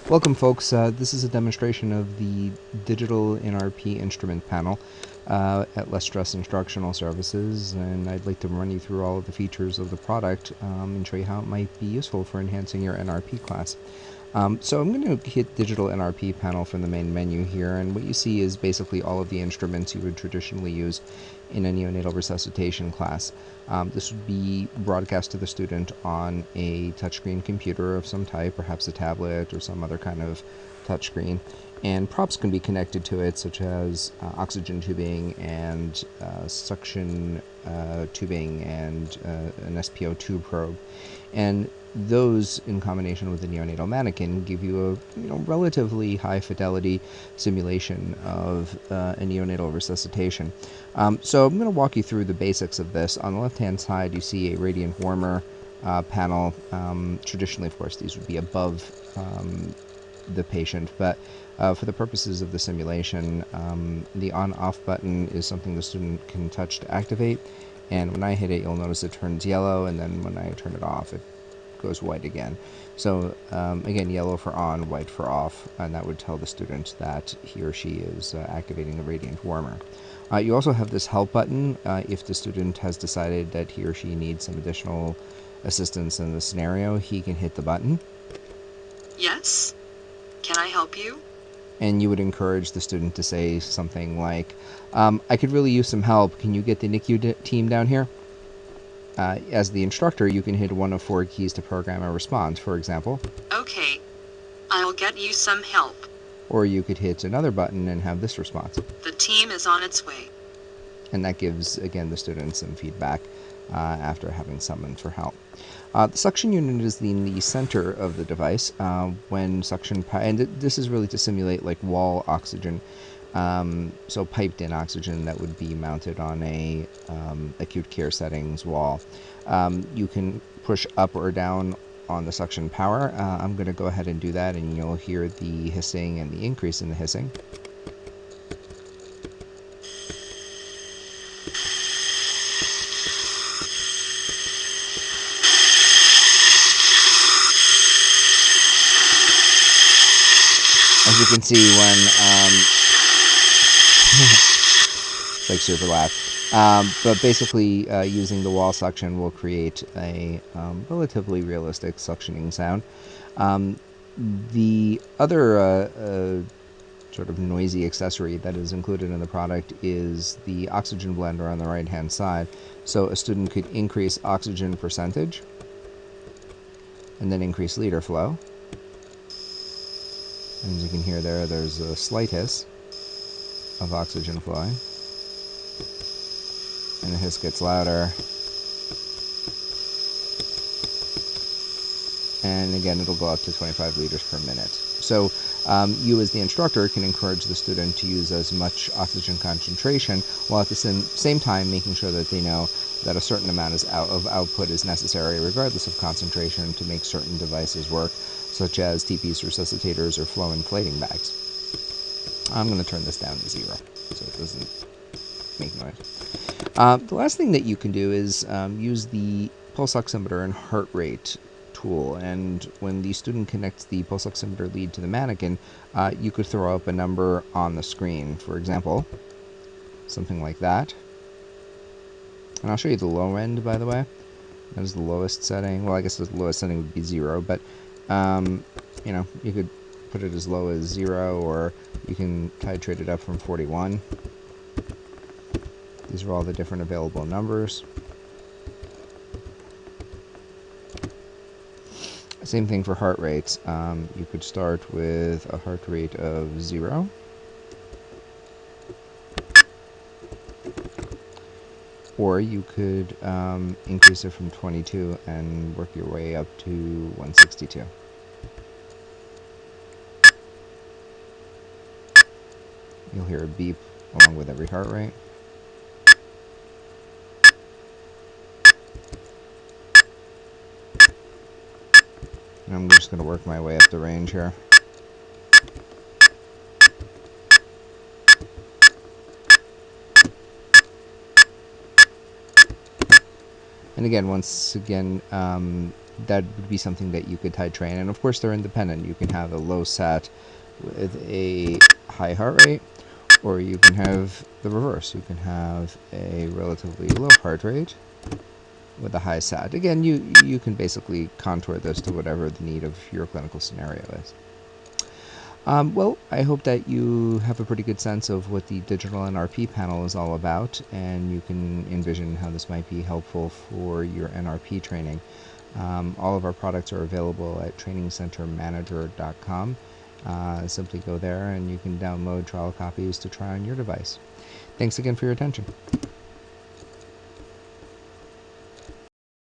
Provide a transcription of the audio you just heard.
Welcome, folks. This is a demonstration of the digital NRP Instrument Panel at Less Stress Instructional Services, and I'd like to run you through all of the features of the product and show you how it might be useful for enhancing your NRP class. So I'm going to hit Digital NRP Panel from the main menu here, and what you see is basically all of the instruments you would traditionally use in a neonatal resuscitation class. This would be broadcast to the student on a touchscreen computer of some type, perhaps a tablet or some other kind of touchscreen, and props can be connected to it, such as oxygen tubing and suction tubing and an SpO2 probe. And those, in combination with the neonatal mannequin, give you a relatively high fidelity simulation of a neonatal resuscitation. So I'm going to walk you through the basics of this. On the left-hand side, you see a radiant warmer panel. Traditionally, of course, these would be above the patient, but for the purposes of the simulation, the on-off button is something the student can touch to activate, and when I hit it, you'll notice it turns yellow, and then when I turn it off, it goes white again. So again, yellow for on, white for off, and that would tell the student that he or she is activating the radiant warmer. You also have this help button. If the student has decided that he or she needs some additional assistance in the scenario, he can hit the button. Yes? Can I help you? And you would encourage the student to say something like, I could really use some help. Can you get the NICU team down here? As the instructor, you can hit one of 4 keys to program a response, for example. Okay. I'll get you some help. Or you could hit another button and have this response. The team is on its way. And that gives, again, the student some feedback after having summoned for help. The suction unit is in the center of the device. When suction, and this is really to simulate like wall oxygen. So piped in oxygen that would be mounted on a acute care settings wall. You can push up or down on the suction power. I'm going to go ahead and do that, and you'll hear the hissing and the increase in the hissing. As you can see, when it's like super loud. But basically, using the wall suction will create a relatively realistic suctioning sound. The other sort of noisy accessory that is included in the product is the oxygen blender on the right-hand side. So a student could increase oxygen percentage and then increase liter flow. And as you can hear there, there's a slight hiss of oxygen flowing. And the hiss gets louder. And again, it'll go up to 25 liters per minute. So you as the instructor can encourage the student to use as much oxygen concentration, while at the same time making sure that they know that a certain amount of output is necessary regardless of concentration to make certain devices work, such as TPs, resuscitators, or flow inflating bags. I'm going to turn this down to 0 so it doesn't make noise. The last thing that you can do is use the pulse oximeter and heart rate tool, and when the student connects the pulse oximeter lead to the mannequin, you could throw up a number on the screen, for example, something like that. And I'll show you the low end, by the way. That is the lowest setting. Well, I guess the lowest setting would be 0, but you could put it as low as 0, or you can titrate it up from 41. These are all the different available numbers. Same thing for heart rates. You could start with a heart rate of 0. Or you could increase it from 22 and work your way up to 162. You'll hear a beep along with every heart rate. And I'm just going to work my way up the range here. And again, once again, that would be something that you could titrate. And of course, they're independent. You can have a low sat with a high heart rate, or you can have the reverse. You can have a relatively low heart rate with a high sat. Again, you can basically contour this to whatever the need of your clinical scenario is. Well, I hope that you have a pretty good sense of what the digital NRP panel is all about, and you can envision how this might be helpful for your NRP training. All of our products are available at trainingcentermanager.com. Simply go there and you can download trial copies to try on your device. Thanks again for your attention.